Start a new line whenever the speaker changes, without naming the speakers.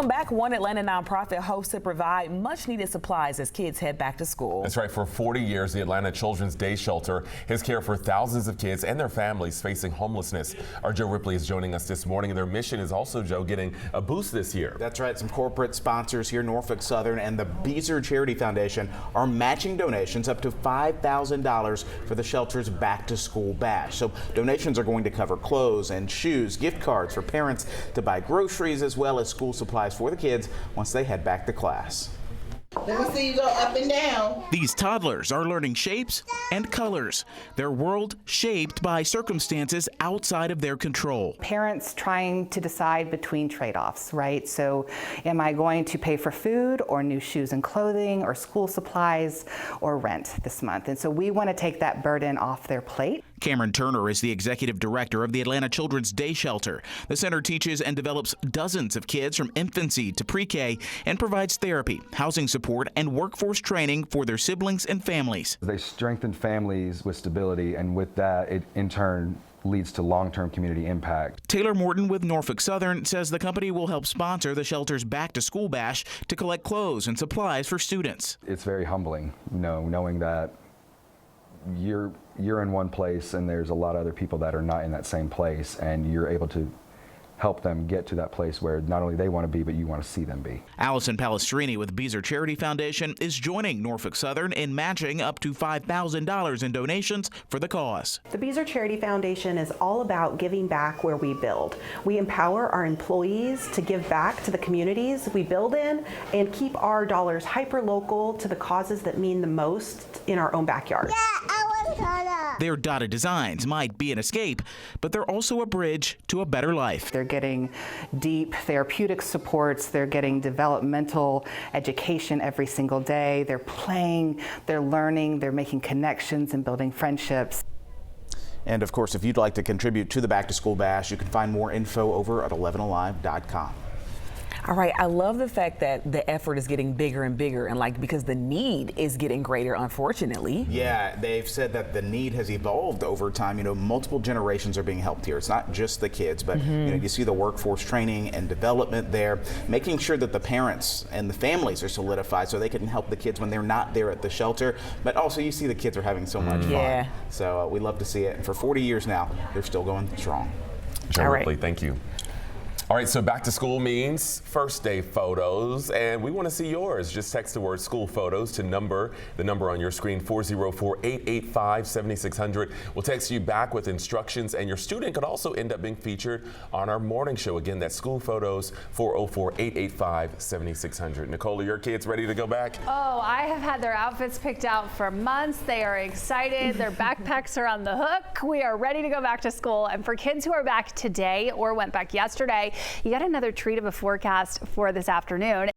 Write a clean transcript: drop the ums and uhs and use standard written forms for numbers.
Welcome back. One Atlanta nonprofit hopes to provide much needed supplies as kids head back to school.
That's right. For 40 years, the Atlanta Children's Day Shelter has cared for thousands of kids and their families facing homelessness. Our Joe Ripley is joining us this morning, and their mission is also, Joe, getting a boost this year.
That's right. Some corporate sponsors here, Norfolk Southern and the Beezer Charity Foundation, are matching donations up to $5,000 for the shelter's back to school bash. So donations are going to cover clothes and shoes, gift cards for parents to buy groceries, as well as school supplies for the kids once they head back to class.
Let me see you go up and down.
These toddlers are learning shapes and colors, their world shaped by circumstances outside of their control.
Parents trying to decide between trade-offs, right? So am I going to pay for food or new shoes and clothing or school supplies or rent this month? And so we want to take that burden off their plate.
Cameron Turner is the executive director of the Atlanta Children's Day Shelter. The center teaches and develops dozens of kids from infancy to pre-K and provides therapy, housing support, and workforce training for their siblings and families.
They strengthen families with stability, and with that, it in turn leads to long-term community impact.
Taylor Morton with Norfolk Southern says the company will help sponsor the shelter's back to school bash to collect clothes and supplies for students.
It's very humbling, knowing that you're in one place and there's a lot of other people that are not in that same place, and you're able to help them get to that place where not only they want to be, but you want to see them be.
Allison Palestrini with Beezer Charity Foundation is joining Norfolk Southern in matching up to $5,000 in donations for the cause.
The Beezer Charity Foundation is all about giving back where we build. We empower our employees to give back to the communities we build in and keep our dollars hyper-local to the causes that mean the most in our own backyard.
Their dotted designs might be an escape, but they're also a bridge to a better life.
They're getting deep therapeutic supports, they're getting developmental education every single day, they're playing, they're learning, they're making connections and building friendships.
And of course, if you'd like to contribute to the Back to School Bash, you can find more info over at 11alive.com.
All right, I love the fact that the effort is getting bigger and bigger, and because the need is getting greater, unfortunately.
Yeah, they've said that the need has evolved over time. Multiple generations are being helped here. It's not just the kids, but you see the workforce training and development there, making sure that the parents and the families are solidified so they can help the kids when they're not there at the shelter. But also, you see the kids are having so much fun. So we love to see it. And for 40 years now, they're still going strong.
Joe Ripley, thank you. All right, so back to school means first day photos, and we want to see yours. Just text the word school photos to the number on your screen, 404-885-7600. We'll text you back with instructions, and your student could also end up being featured on our morning show. Again, that's school photos, 404-885-7600. Nicole, are your kids ready to go back?
Oh, I have had their outfits picked out for months. They are excited. Their backpacks are on the hook. We are ready to go back to school. And for kids who are back today or went back yesterday, you got another treat of a forecast for this afternoon.